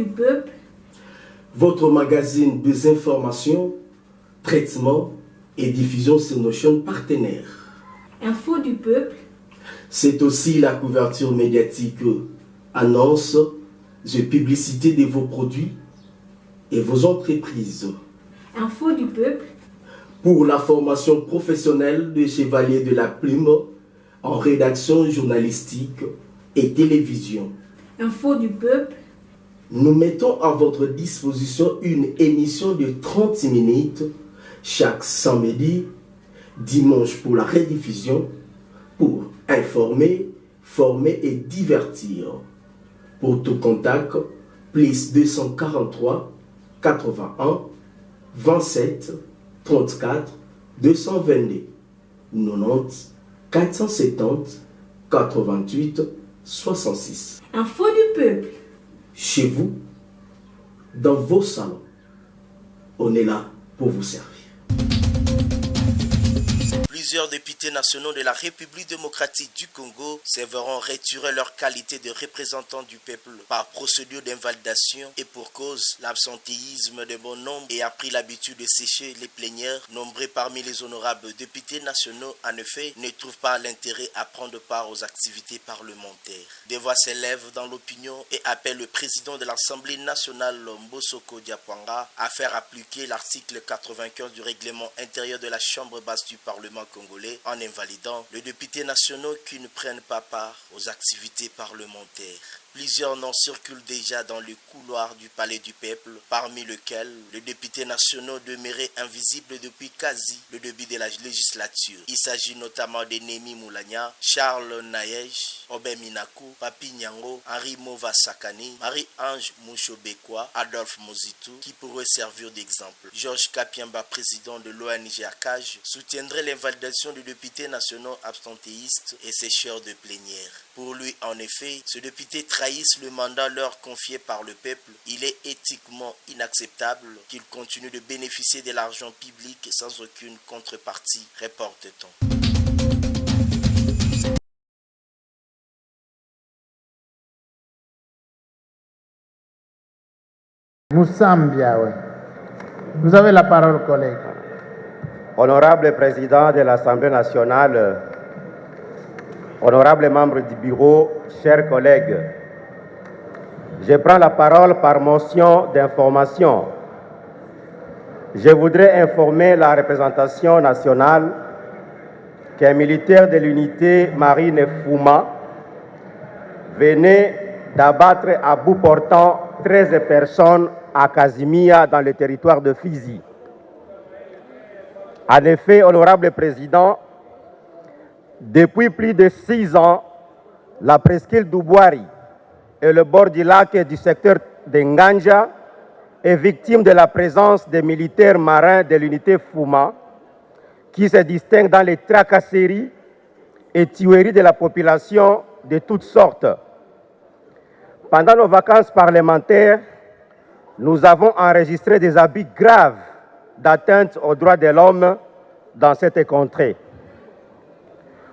du peuple, votre magazine des informations, traitement et diffusion sur nos chaînes partenaires. Info du peuple, c'est aussi la couverture médiatique, annonces et publicité de vos produits et vos entreprises. Info du peuple, pour la formation professionnelle des chevaliers de la plume en rédaction journalistique et télévision. Info du peuple, nous mettons à votre disposition une émission de 30 minutes chaque samedi, dimanche pour la rediffusion, pour informer, former et divertir. Pour tout contact, plus 243 81 27 34 222 90 470 88 66. Info du peuple. Chez vous, dans vos salons, on est là pour vous servir. Plusieurs députés nationaux de la République démocratique du Congo se verront retirer leur qualité de représentants du peuple par procédure d'invalidation et pour cause l'absentéisme de bon nombre et a pris l'habitude de sécher les plénières. Nombreux parmi les honorables députés nationaux, en effet, ne trouvent pas l'intérêt à prendre part aux activités parlementaires. Des voix s'élèvent dans l'opinion et appellent le président de l'Assemblée nationale, Mbosoko Diapwanga, à faire appliquer l'article 95 du règlement intérieur de la Chambre basse du Parlement congolais en invalidant les députés nationaux qui ne prennent pas part aux activités parlementaires. Plusieurs noms circulent déjà dans le couloir du palais du peuple, parmi lesquels les députés nationaux demeuraient invisibles depuis quasi le début de la législature. Il s'agit notamment de Némi Moulania, Charles Naège, Obé Minakou, Papi Nyango, Henri Mova Sakani, Marie-Ange Mouchobekwa, Adolphe Mozitou, qui pourraient servir d'exemple. Georges Kapiamba, président de l'ONG ACAJ, soutiendrait l'invalidation des députés nationaux abstentéistes et sécheurs de plénière. Pour lui, en effet, ce député trahissent le mandat leur confié par le peuple. Il est éthiquement inacceptable qu'ils continuent de bénéficier de l'argent public sans aucune contrepartie, reporte-t-on. Moussambia, vous avez la parole, collègue. Honorable président de l'Assemblée nationale, honorables membres du bureau, chers collègues, je prends la parole par motion d'information. Je voudrais informer la représentation nationale qu'un militaire de l'unité marine Fouma venait d'abattre à bout portant 13 personnes à Casimia dans le territoire de Fizi. En effet, honorable président, depuis plus de 6 ans, la presqu'île d'Ubwari et le bord du lac du secteur de Nganja est victime de la présence des militaires marins de l'unité Fouma qui se distinguent dans les tracasseries et tueries de la population de toutes sortes. Pendant nos vacances parlementaires, nous avons enregistré des abus graves d'atteinte aux droits de l'homme dans cette contrée.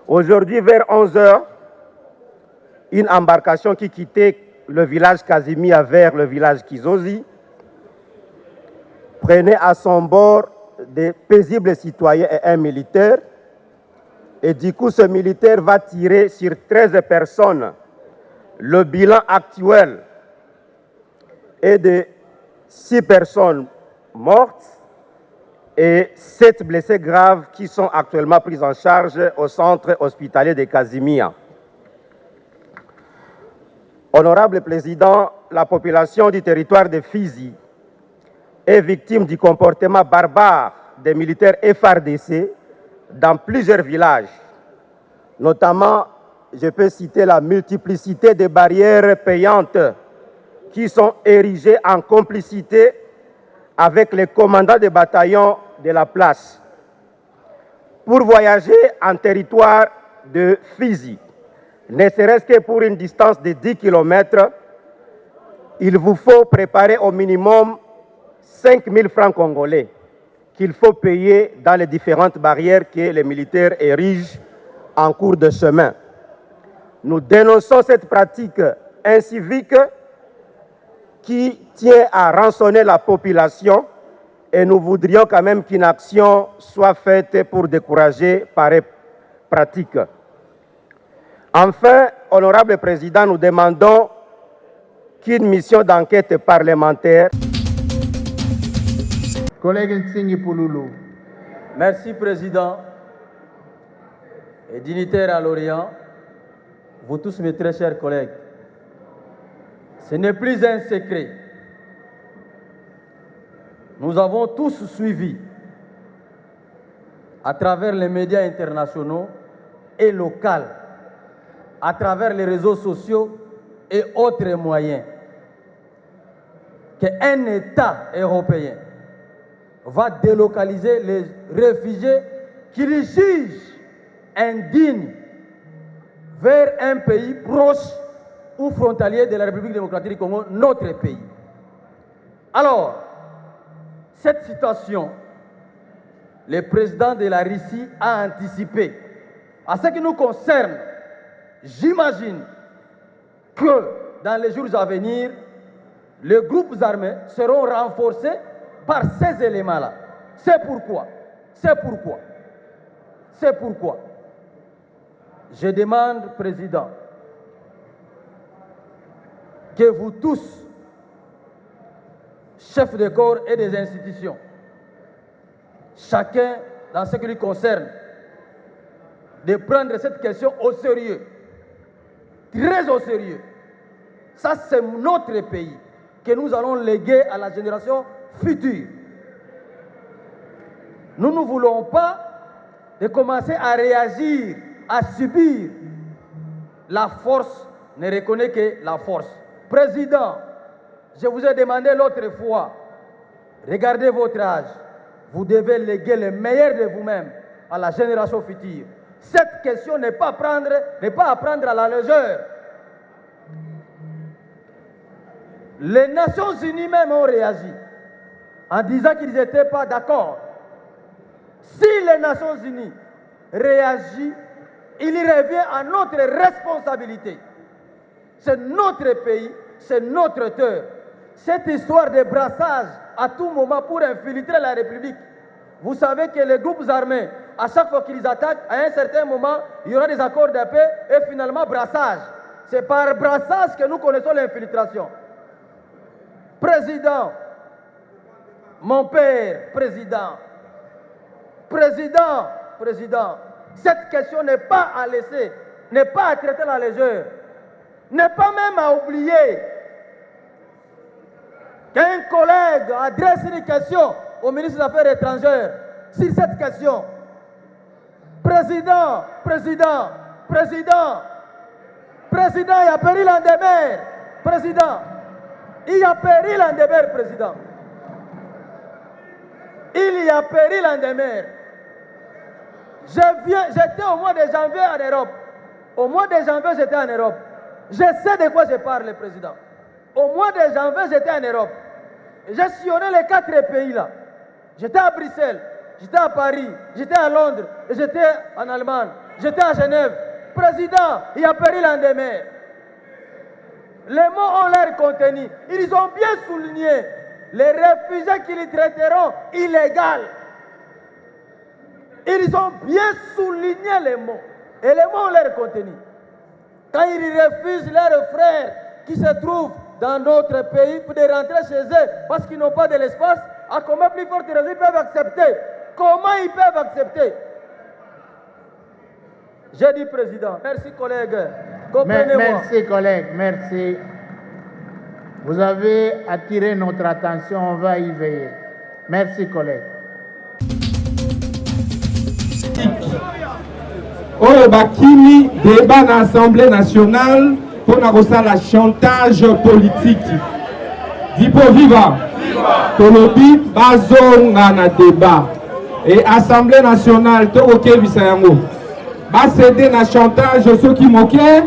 Aujourd'hui, vers 11 h, une embarcation qui quittait le village Casimia vers le village Kizozi prenait à son bord des paisibles citoyens et un militaire. Et du coup, ce militaire va tirer sur 13 personnes. Le bilan actuel est de 6 personnes mortes et 7 blessés graves qui sont actuellement pris en charge au centre hospitalier de Casimia. Honorable Président, la population du territoire de Fizi est victime du comportement barbare des militaires FARDC dans plusieurs villages. Notamment, je peux citer la multiplicité des barrières payantes qui sont érigées en complicité avec les commandants des bataillons de la place. Pour voyager en territoire de Fizi, ne serait-ce que pour une distance de 10 km, il vous faut préparer au minimum 5 000 francs congolais qu'il faut payer dans les différentes barrières que les militaires érigent en cours de chemin. Nous dénonçons cette pratique incivique qui tient à rançonner la population et nous voudrions quand même qu'une action soit faite pour décourager pareille pratique. Enfin, honorable président, nous demandons qu'une mission d'enquête parlementaire. Collègue Nsingi Pouloulou. Merci, Président et dignitaires à l'Orient, vous tous mes très chers collègues. Ce n'est plus un secret. Nous avons tous suivi, à travers les médias internationaux et locaux, à travers les réseaux sociaux et autres moyens, qu'un État européen va délocaliser les réfugiés qu'il juge indignes vers un pays proche ou frontalier de la République démocratique du Congo, notre pays. Alors, cette situation, le président de la Russie a anticipé. À ce qui nous concerne, j'imagine que dans les jours à venir, les groupes armés seront renforcés par ces éléments-là. C'est pourquoi je demande, Président, que vous tous, chefs de corps et des institutions, chacun dans ce qui lui concerne, de prendre cette question au sérieux, très au sérieux. Ça, c'est notre pays que nous allons léguer à la génération future. Nous ne voulons pas de commencer à réagir, à subir. La force ne reconnaît que la force. Président, je vous ai demandé l'autre fois, regardez votre âge. Vous devez léguer le meilleur de vous-même à la génération future. Cette question n'est pas à prendre à la légère. Les Nations Unies même ont réagi en disant qu'ils n'étaient pas d'accord. Si les Nations Unies réagissent, il revient à notre responsabilité. C'est notre pays, c'est notre terre. Cette histoire de brassage à tout moment pour infiltrer la République, vous savez que les groupes armés, à chaque fois qu'ils attaquent, à un certain moment, il y aura des accords de paix et finalement brassage. C'est par brassage que nous connaissons l'infiltration. Président, mon père, président, cette question n'est pas à laisser, n'est pas à traiter à la légère, n'est pas même à oublier qu'un collègue adresse une question au ministre des Affaires étrangères sur cette question. Président, il y a péril en demeure, président. Il y a péril en demeure, président. Il y a péril en demeure. J'étais au mois de janvier en Europe. Au mois de janvier, j'étais en Europe. Je sais de quoi je parle, président. Au mois de janvier, j'étais en Europe. J'ai sillonné les 4 pays là. J'étais à Bruxelles, j'étais à Paris, j'étais à Londres, et j'étais en Allemagne, j'étais à Genève. Président, il y a péril en demeure. Les mots ont l'air contenus. Ils ont bien souligné les réfugiés qu'ils traiteront illégaux. Ils ont bien souligné les mots. Et les mots ont l'air contenus. Quand ils refusent leurs frères qui se trouvent dans d'autres pays pour de rentrer chez eux parce qu'ils n'ont pas de l'espace, à combien plus forte raison ils peuvent accepter? Comment ils peuvent accepter? J'ai dit président. Merci collègue. Merci collègue, merci. Vous avez attiré notre attention, on va y veiller. Merci collègue. Oyo bakini débat dans l'Assemblée nationale pour la chantage politique. Dipo viva. Tolobi bazonga na débat. Et Assemblée nationale to oké bisayango. Ba céder na chantage ceux qui moquaient.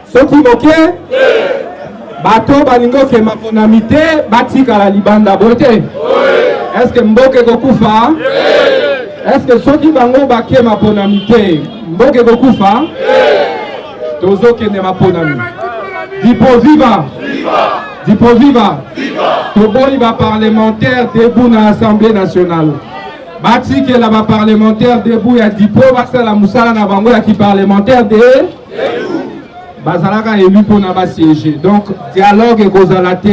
Ceux qui moquaient. Bato balingo ke maponamité batika la libanda bote. Est-ce que mboke kokufa? Est-ce que ceux qui bango baké maponamité mboke kokufa? Tozo ke ne maponami. Dipo viva. Dipo viva. Toboyi ba parlementaire debout dans l'Assemblée nationale. Bati que la parlementaire debout ya Dipo basa la musala na bango ya ki parlementaire de bazalaka élu pour na ba siéger. Donc dialogue et kozalate.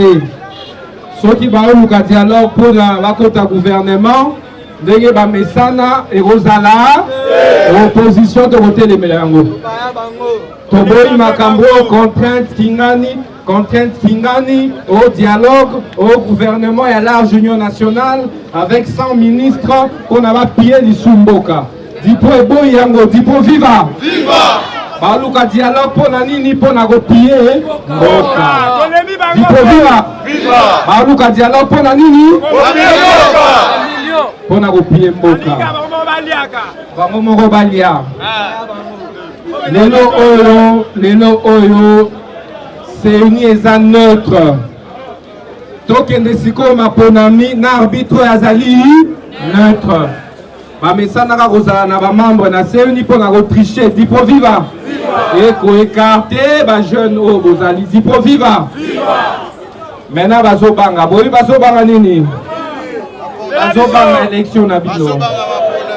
Ceux qui ba luka dialogue pour la bakota gouvernement ndenge ba mesana et kozala opposition de côté les melango. Toboyi makambo contrainte kingani au dialogue au gouvernement et à large union nationale avec 100 ministres qu'on a pillé l'Isumboka. Dipo ebo yango, Dipo viva! Viva! Baluka dialogue pour nani pour na piller Mboka. Dipo viva! Viva! Baluka dialogue pour nani pour na piller Mboka. Bango moko balia. Lelo oyo c'est une eza neutre. Tokende siko maponami na arbitre azali neutre. Ba mesana ka kozala na ba membre na CENI pour na tricher. Dipo viva. Et ko écarter ba jeune o bozali Dipo viva. Maintenant bazobanga boyi bazobanga nini? Bazobanga élection na bino.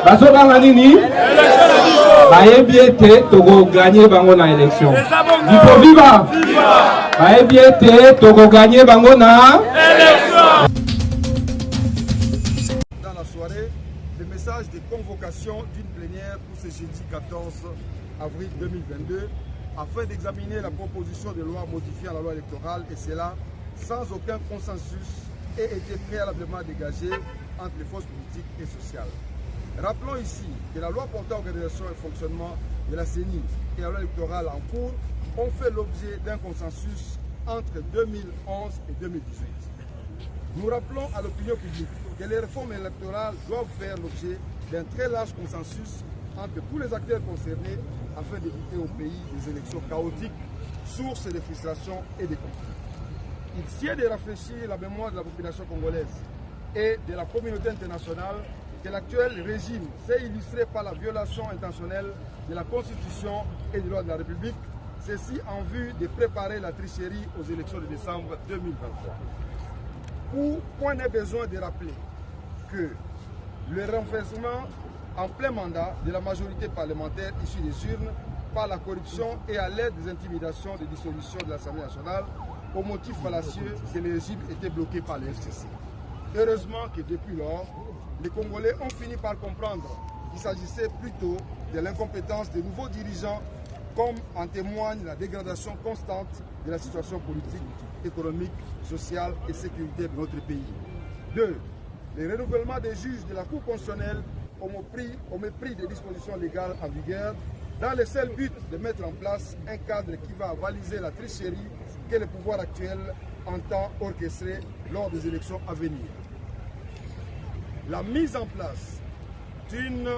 Bazobanga nini? Bayebiete togo gagner bango na élection. Dipo viva. Bayebiete togo gagner bango na élection. Dans la soirée, le message de convocation d'une plénière pour ce jeudi 14 avril 2022 afin d'examiner la proposition de loi modifiant la loi électorale et cela sans aucun consensus ait été préalablement dégagé entre les forces politiques et sociales. Rappelons ici que la loi portant organisation et fonctionnement de la CENI et la loi électorale en cours ont fait l'objet d'un consensus entre 2011 et 2018. Nous rappelons à l'opinion publique que les réformes électorales doivent faire l'objet d'un très large consensus entre tous les acteurs concernés afin d'éviter au pays des élections chaotiques, sources de frustration et de conflits. Il sied de rafraîchir la mémoire de la population congolaise et de la communauté internationale que l'actuel régime s'est illustré par la violation intentionnelle de la Constitution et des lois de la République, ceci en vue de préparer la tricherie aux élections de décembre 2023. Point n'est besoin de rappeler que le renversement en plein mandat de la majorité parlementaire issue des urnes par la corruption et à l'aide des intimidations de dissolution de l'Assemblée nationale au motif fallacieux que le régime était bloqué par le FCC. Heureusement que depuis lors, les Congolais ont fini par comprendre qu'il s'agissait plutôt de l'incompétence des nouveaux dirigeants, comme en témoigne la dégradation constante de la situation politique, économique, sociale et sécuritaire de notre pays. 2. Le renouvellement des juges de la Cour constitutionnelle au mépris des dispositions légales en vigueur, dans le seul but de mettre en place un cadre qui va avaliser la tricherie que le pouvoir actuel entend orchestrer lors des élections à venir. La mise en place d'une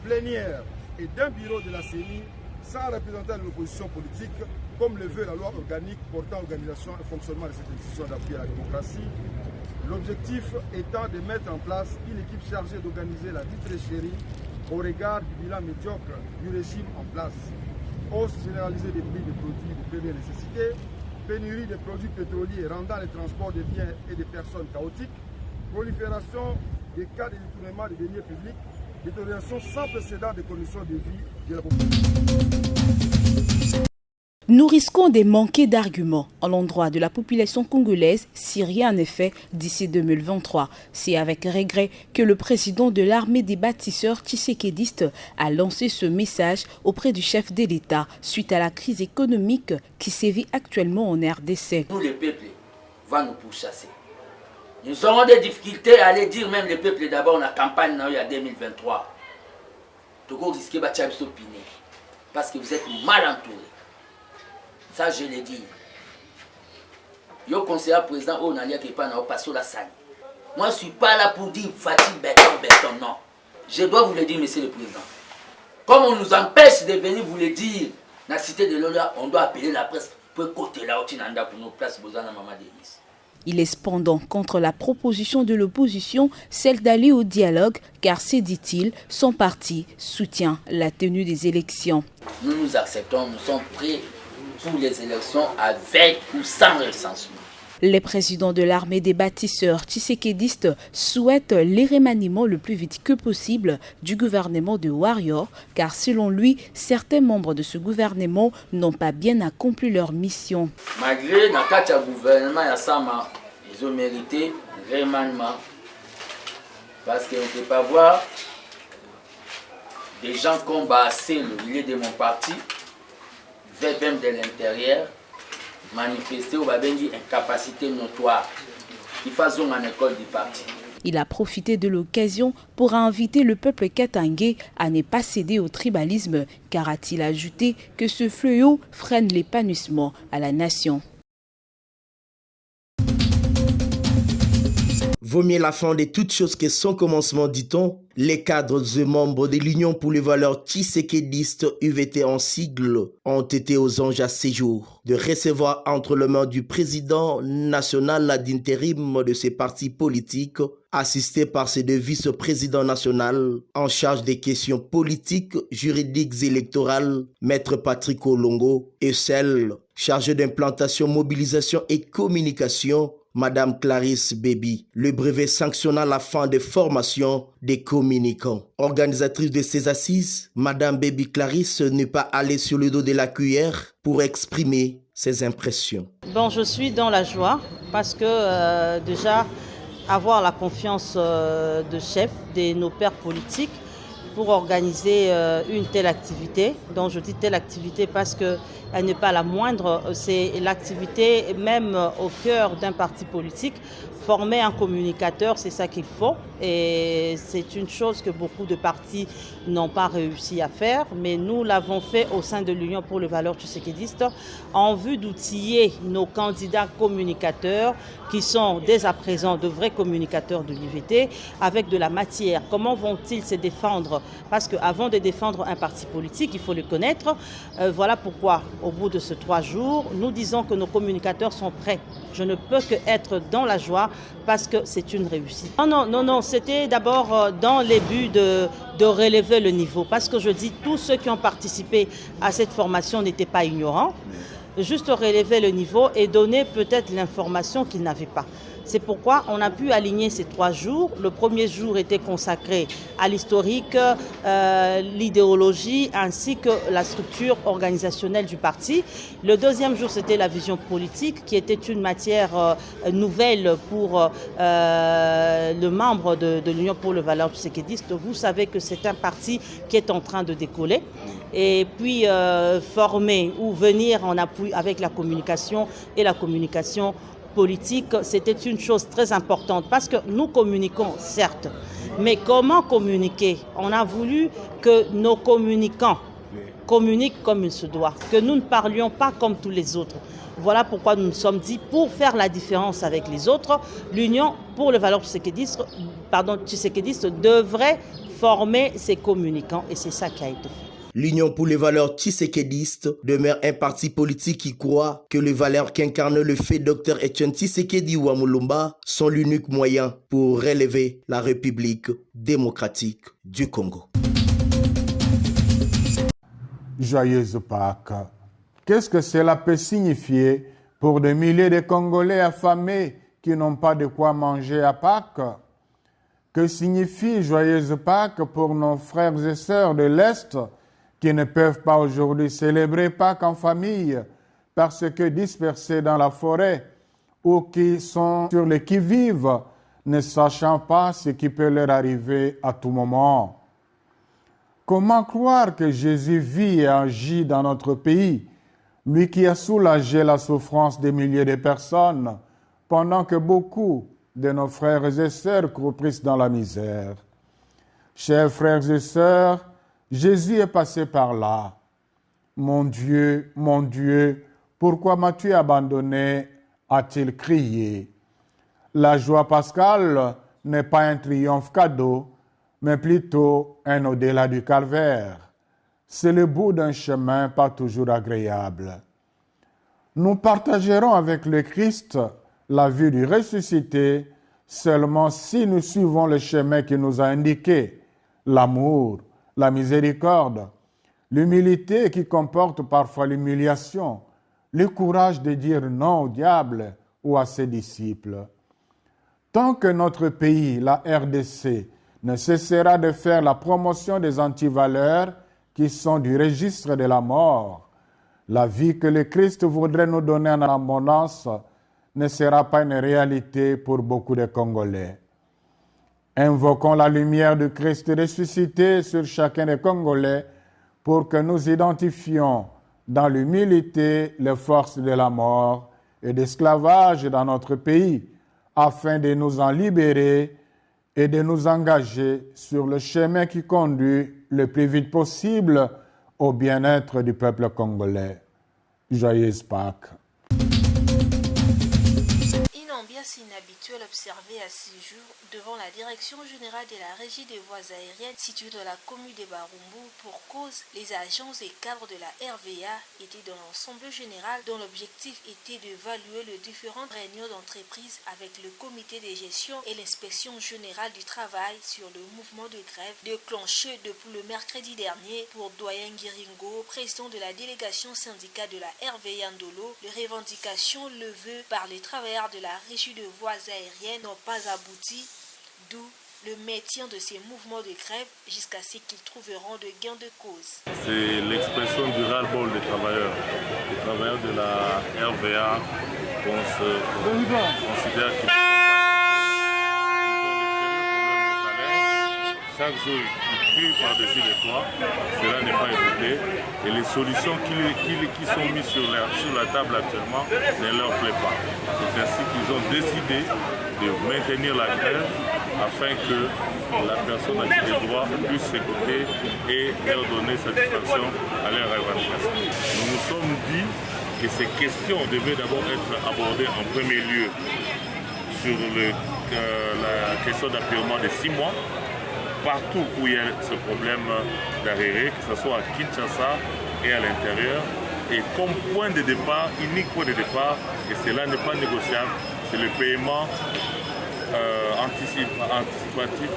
plénière et d'un bureau de la CENI sans représentant de l'opposition politique, comme le veut la loi organique portant organisation et fonctionnement de cette institution d'appui à la démocratie. L'objectif étant de mettre en place une équipe chargée d'organiser la dite tricherie au regard du bilan médiocre du régime en place. Hausse généralisée des prix des produits de première nécessité, pénurie des produits pétroliers rendant le transport des biens et des personnes chaotiques, prolifération des cas de détournement des deniers publics, détérioration sans précédent des conditions de vie de la population. Nous risquons de manquer d'arguments à l'endroit de la population congolaise si rien n'est fait d'ici 2023. C'est avec regret que le président de l'armée des bâtisseurs tshisekédistes a lancé ce message auprès du chef de l'État suite à la crise économique qui sévit actuellement en RDC. Nous, le peuple, va nous pourchasser. Nous aurons des difficultés à aller dire même le peuple d'abord dans la campagne il y a 2023. Togo risquer de parce que vous êtes mal entourés. Ça, je l'ai dit. Yo conseiller président, on a dit pas na passo la salle. Moi, je suis pas là pour dire Fatih béton, non. Je dois vous le dire, monsieur le président. Comme on nous empêche de venir vous le dire, dans la cité de l'Ola, on doit appeler la presse pour côté là, pour nos places, maman Denis. Il est cependant contre la proposition de l'opposition, celle d'aller au dialogue, car c'est, dit-il, son parti soutient la tenue des élections. Nous acceptons, nous sommes prêts pour les élections avec ou sans recensement. Les présidents de l'armée des bâtisseurs tshisekédistes souhaitent les remaniements le plus vite que possible du gouvernement de Warrior, car selon lui, certains membres de ce gouvernement n'ont pas bien accompli leur mission. Malgré le gouvernement Yassama, ils ont mérité remaniement. Parce qu'on ne peut pas voir des gens comme Bassé, le milieu de mon parti, même de l'intérieur, manifester ou une incapacité notoire qui fasse en école du parti. Il a profité de l'occasion pour inviter le peuple katangais à ne pas céder au tribalisme, car a-t-il ajouté que ce fléau freine l'épanouissement à la nation. Vaut mieux la fin de toutes choses que son commencement, dit-on. Les cadres et membres de l'Union pour les valeurs tshisekédistes, UVT en sigle, ont été aux anges à ces jours de recevoir entre les mains du président national d'intérim de ces partis politiques, assisté par ses deux vice-présidents nationaux en charge des questions politiques, juridiques et électorales, Maître Patrick Olongo, et celle chargée d'implantation, mobilisation et communication, Madame Clarisse Baby, le brevet sanctionnant la fin des formations des communicants. Organisatrice de ces assises, Madame Baby Clarisse n'est pas allée sur le dos de la cuillère pour exprimer ses impressions. Bon, je suis dans la joie parce que déjà avoir la confiance de chef de nos pairs politiques pour organiser une telle activité, dont je dis telle activité parce qu'elle n'est pas la moindre, c'est l'activité même au cœur d'un parti politique. Former un communicateur, c'est ça qu'il faut et c'est une chose que beaucoup de partis n'ont pas réussi à faire, mais nous l'avons fait au sein de l'Union pour les valeurs tshisekédistes en vue d'outiller nos candidats communicateurs qui sont dès à présent de vrais communicateurs de l'UVT avec de la matière. Comment vont-ils se défendre? Parce qu'avant de défendre un parti politique, il faut le connaître. Voilà pourquoi, au bout de ces 3 jours, nous disons que nos communicateurs sont prêts. Je ne peux qu'être dans la joie parce que c'est une réussite. Non, c'était d'abord dans les buts de relever le niveau. Parce que je dis, tous ceux qui ont participé à cette formation n'étaient pas ignorants. Juste relever le niveau et donner peut-être l'information qu'ils n'avaient pas. C'est pourquoi on a pu aligner ces 3 jours. Le premier jour était consacré à l'historique, l'idéologie ainsi que la structure organisationnelle du parti. Le deuxième jour, c'était la vision politique qui était une matière nouvelle pour le membre de l'Union pour les valeurs tshisekédistes. Vous savez que c'est un parti qui est en train de décoller. Et puis former ou venir en appui avec la communication et la communication politique, c'était une chose très importante parce que nous communiquons, certes, mais comment communiquer? On a voulu que nos communicants communiquent comme il se doit, que nous ne parlions pas comme tous les autres. Voilà pourquoi nous nous sommes dit, pour faire la différence avec les autres, l'Union pour les valeurs tshisekédistes devrait former ses communicants et c'est ça qui a été fait. L'Union pour les valeurs tshisekédistes demeure un parti politique qui croit que les valeurs qu'incarne le fait Dr Etienne Tshisekedi Wamulumba sont l'unique moyen pour relever la République démocratique du Congo. Joyeuse Pâques. Qu'est-ce que cela peut signifier pour des milliers de Congolais affamés qui n'ont pas de quoi manger à Pâques? Que signifie Joyeuse Pâques pour nos frères et sœurs de l'Est qui ne peuvent pas aujourd'hui célébrer Pâques en famille parce que dispersés dans la forêt ou qui sont sur les qui-vive, ne sachant pas ce qui peut leur arriver à tout moment? Comment croire que Jésus vit et agit dans notre pays, lui qui a soulagé la souffrance des milliers de personnes, pendant que beaucoup de nos frères et sœurs croupissent dans la misère? Chers frères et sœurs, Jésus est passé par là. Mon Dieu, pourquoi m'as-tu abandonné? A-t-il crié. La joie pascale n'est pas un triomphe cadeau, mais plutôt un au-delà du calvaire. C'est le bout d'un chemin pas toujours agréable. Nous partagerons avec le Christ la vie du ressuscité seulement si nous suivons le chemin qu'il nous a indiqué, l'amour, la miséricorde, l'humilité qui comporte parfois l'humiliation, le courage de dire non au diable ou à ses disciples. Tant que notre pays, la RDC, ne cessera de faire la promotion des antivaleurs qui sont du registre de la mort, la vie que le Christ voudrait nous donner en abondance ne sera pas une réalité pour beaucoup de Congolais. Invoquons la lumière du Christ ressuscité sur chacun des Congolais pour que nous identifions dans l'humilité les forces de la mort et d'esclavage dans notre pays, afin de nous en libérer et de nous engager sur le chemin qui conduit le plus vite possible au bien-être du peuple congolais. Joyeuse Pâques. Une ambiance inhabituelle observée à ce jour devant la Direction générale de la Régie des voies aériennes située dans la commune de Barumbu pour cause les agents et cadres de la RVA étaient dans l'ensemble général dont l'objectif était d'évaluer les différentes réunions d'entreprise avec le comité de gestion et l'inspection générale du travail sur le mouvement de grève déclenché depuis le mercredi dernier pour Doyen Giringo, président de la délégation syndicale de la RVA Ndolo. Les revendications levées par les travailleurs de la Régie de voies aériennes n'ont pas abouti, d'où le maintien de ces mouvements de grève jusqu'à ce qu'ils trouveront de gain de cause. C'est l'expression du ras-le-bol des travailleurs. Les travailleurs de la RVA considèrent qu'ils ne sont pas écoutés. Ils ont de sérieux problèmes de salaire. Chaque jour, ils crient par-dessus les toits. Cela n'est pas écouté. Et les solutions qui sont mises sur la table actuellement ne leur plaisent pas. C'est ainsi qu'ils ont décidé de maintenir la grève afin que la personne à qui les droits puisse s'écouter et leur donner satisfaction à leurs revendications. Nous nous sommes dit que ces questions devaient d'abord être abordées en premier lieu sur la question d'apurement de 6 mois, partout où il y a ce problème d'arrêt, que ce soit à Kinshasa et à l'intérieur, et comme point de départ, unique point de départ, et cela n'est pas négociable, c'est le paiement anticipatif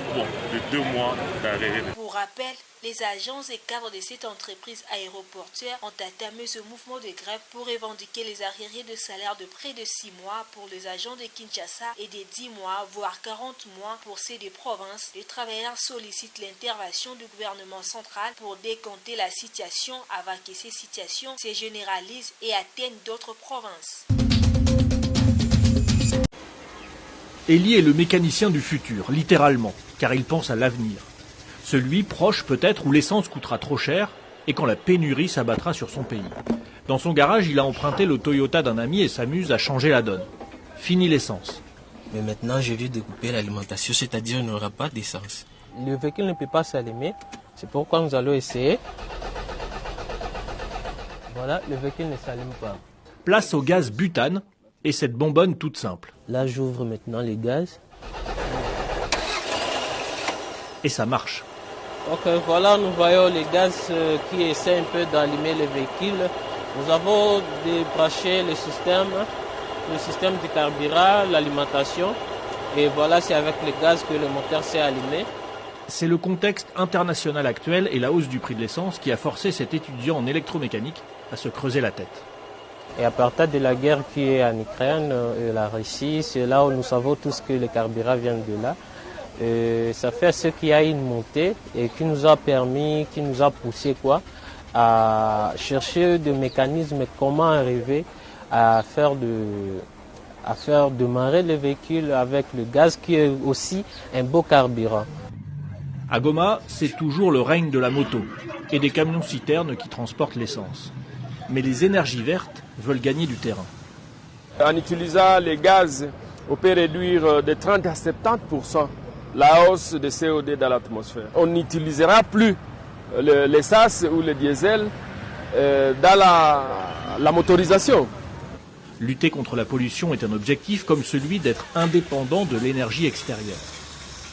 de 2 mois d'arrêt. Pour rappel, les agents et cadres de cette entreprise aéroportuaire ont entamé ce mouvement de grève pour revendiquer les arriérés de salaire de près de 6 mois pour les agents de Kinshasa et de 10 mois, voire 40 mois pour ceux des provinces. Les travailleurs sollicitent l'intervention du gouvernement central pour décompter la situation avant que ces situations se généralisent et atteignent d'autres provinces. Elie est le mécanicien du futur, littéralement, car il pense à l'avenir. Celui proche peut-être où l'essence coûtera trop cher et quand la pénurie s'abattra sur son pays. Dans son garage, il a emprunté le Toyota d'un ami et s'amuse à changer la donne. Fini l'essence. Mais maintenant, je vais découper l'alimentation, c'est-à-dire qu'il n'y aura pas d'essence. Le véhicule ne peut pas s'allumer, c'est pourquoi nous allons essayer. Voilà, le véhicule ne s'allume pas. Place au gaz butane et cette bonbonne toute simple. Là, j'ouvre maintenant les gaz. Et ça marche. Donc voilà, nous voyons les gaz qui essaient un peu d'allumer le véhicule. Nous avons débranché le système du carburant, l'alimentation. Et voilà, c'est avec le gaz que le moteur s'est allumé. C'est le contexte international actuel et la hausse du prix de l'essence qui a forcé cet étudiant en électromécanique à se creuser la tête. Et à partir de la guerre qui est en Ukraine et la Russie, c'est là où nous savons tous que le carburant vient de là. Ça fait ce qu'il y a une montée et qui nous a permis, qui nous a poussé à chercher des mécanismes comment arriver à faire démarrer le véhicule avec le gaz qui est aussi un beau carburant. À Goma, c'est toujours le règne de la moto et des camions-citernes qui transportent l'essence. Mais les énergies vertes veulent gagner du terrain. En utilisant les gaz, on peut réduire de 30 à 70% la hausse de CO2 dans l'atmosphère. On n'utilisera plus l'essence ou le diesel dans la motorisation. Lutter contre la pollution est un objectif comme celui d'être indépendant de l'énergie extérieure.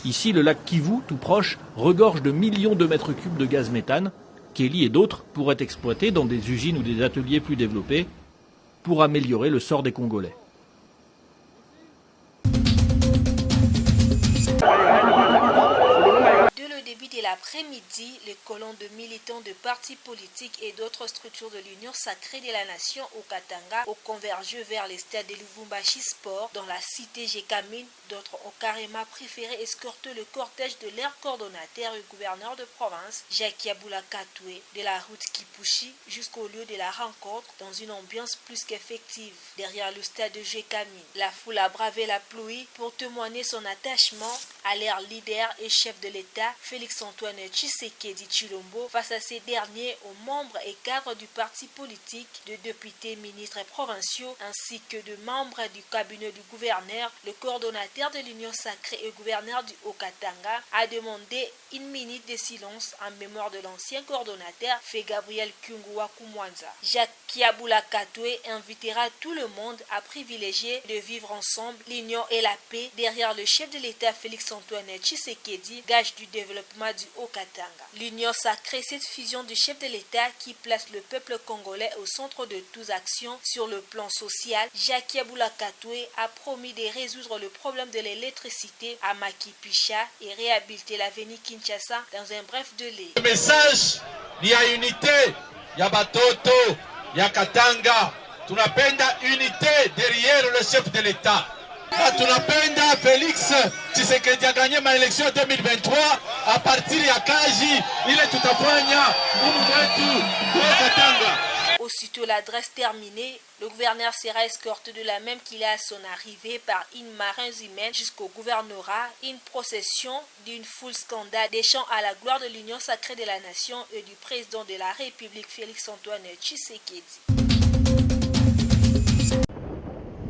Ici, le lac Kivu, tout proche, regorge de millions de mètres cubes de gaz méthane qu'Elie et d'autres pourraient exploiter dans des usines ou des ateliers plus développés pour améliorer le sort des Congolais. Dès le début de la l'après-midi, les colons de militants de partis politiques et d'autres structures de l'Union sacrée de la nation au Katanga ont convergé vers les stades de Lubumbashi Sport dans la cité Gécamine. D'autres ont carrément préféré escorter le cortège de leur coordonnateur et gouverneur de province, Jacques Yaboula Katoué, de la route Kipushi jusqu'au lieu de la rencontre dans une ambiance plus qu'effective. Derrière le stade de Gécamine, la foule a bravé la pluie pour témoigner son attachement à leur leader et chef de l'État, Félix-Antoine Tshisekedi Tshilombo, face à ces derniers, aux membres et cadres du parti politique, de députés, ministres et provinciaux, ainsi que de membres du cabinet du gouverneur. Le coordonnateur de l'Union sacrée et gouverneur du Haut-Katanga a demandé une minute de silence en mémoire de l'ancien coordonnateur, fait Gabriel Kungua Kumwanza. Jacques Yaboula Katoué invitera tout le monde à privilégier de vivre ensemble l'union et la paix derrière le chef de l'État Félix-Antoine Tshisekedi, gage du développement du Haut-Katanga. L'Union sacrée, cette fusion du chef de l'État qui place le peuple congolais au centre de toutes actions sur le plan social. Jacques Yaboula Katoué a promis de résoudre le problème de l'électricité à Makipisha et réhabiliter l'avenue Kinshasa dans un bref délai. Le message, il y a unité, il y a Batoto, il y a Katanga. Tunapenda unité derrière le chef de l'État. Tunapenda Félix Tshisekedi a gagné ma élection 2023 à partir ya kaji ile tutafanya umwetu kwa Katanga. Aussitôt l'adresse terminée, le gouverneur sera escorté de la même qu'il est à son arrivée par une marins humaine jusqu'au gouvernorat, une procession d'une foule scandale des chants à la gloire de l'Union sacrée de la nation et du président de la République Félix-Antoine Tshisekedi.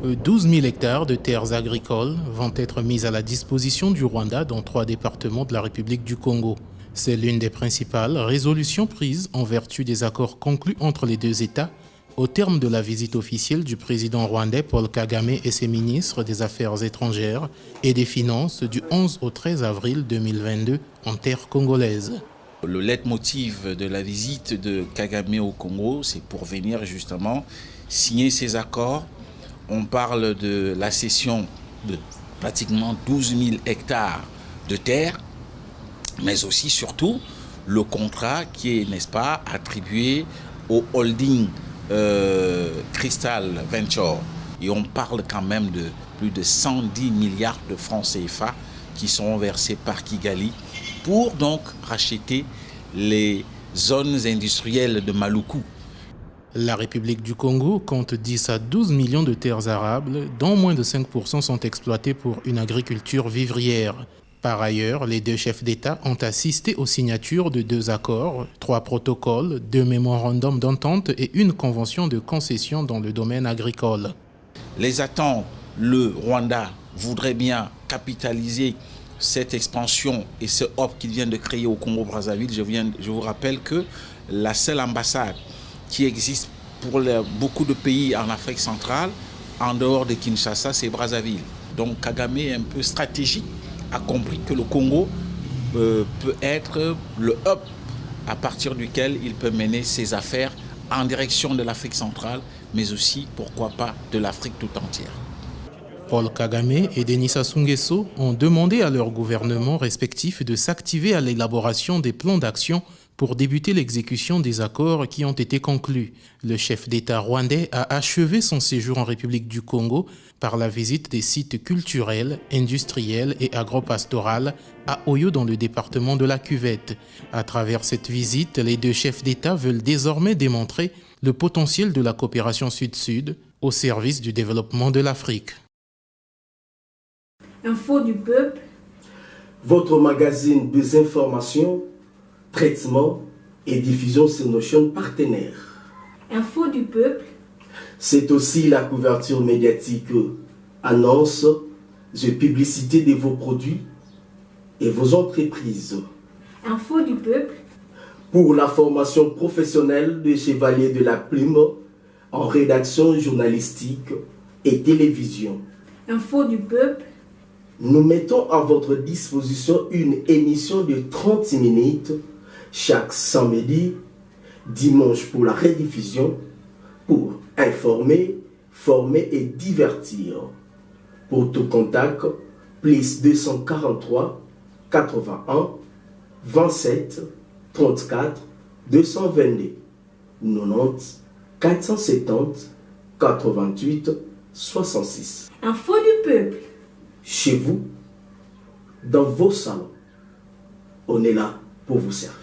12 000 hectares de terres agricoles vont être mis à la disposition du Rwanda dans 3 départements de la République du Congo. C'est l'une des principales résolutions prises en vertu des accords conclus entre les deux États au terme de la visite officielle du président rwandais Paul Kagame et ses ministres des Affaires étrangères et des Finances du 11 au 13 avril 2022 en terre congolaise. Le leitmotiv de la visite de Kagame au Congo, c'est pour venir justement signer ces accords. On parle de la cession de pratiquement 12 000 hectares de terre, mais aussi, surtout, le contrat qui est, n'est-ce pas, attribué au holding Crystal Venture. Et on parle quand même de plus de 110 milliards de francs CFA qui sont versés par Kigali pour donc racheter les zones industrielles de Maluku. La République du Congo compte 10 à 12 millions de terres arables, dont moins de 5% sont exploitées pour une agriculture vivrière. Par ailleurs, les deux chefs d'État ont assisté aux signatures de 2 accords, 3 protocoles, 2 mémorandums d'entente et une convention de concession dans le domaine agricole. Les attentes, le Rwanda voudrait bien capitaliser cette expansion et ce hub qu'il vient de créer au Congo-Brazzaville. Je vous rappelle que la seule ambassade qui existe pour beaucoup de pays en Afrique centrale, en dehors de Kinshasa, c'est Brazzaville. Donc Kagame est un peu stratégique, a compris que le Congo peut être le hub à partir duquel il peut mener ses affaires en direction de l'Afrique centrale, mais aussi, pourquoi pas, de l'Afrique tout entière. Paul Kagame et Denis Sassou Nguesso ont demandé à leurs gouvernements respectifs de s'activer à l'élaboration des plans d'action pour débuter l'exécution des accords qui ont été conclus. Le chef d'État rwandais a achevé son séjour en République du Congo par la visite des sites culturels, industriels et agropastoraux à Oyo dans le département de la Cuvette. À travers cette visite, les deux chefs d'État veulent désormais démontrer le potentiel de la coopération sud-sud au service du développement de l'Afrique. Info du peuple. Votre magazine des informations, traitement et diffusion sur nos chaînes partenaires. Info du peuple. C'est aussi la couverture médiatique, annonces et publicité de vos produits et vos entreprises. Info du peuple. Pour la formation professionnelle des chevaliers de la plume en rédaction journalistique et télévision. Info du peuple. Nous mettons à votre disposition une émission de 30 minutes chaque samedi, dimanche pour la rediffusion, pour informer, former et divertir. Pour tout contact, plus 243 81 27 34 222 90 470 88 66. Info du peuple. Chez vous, dans vos salons, on est là pour vous servir.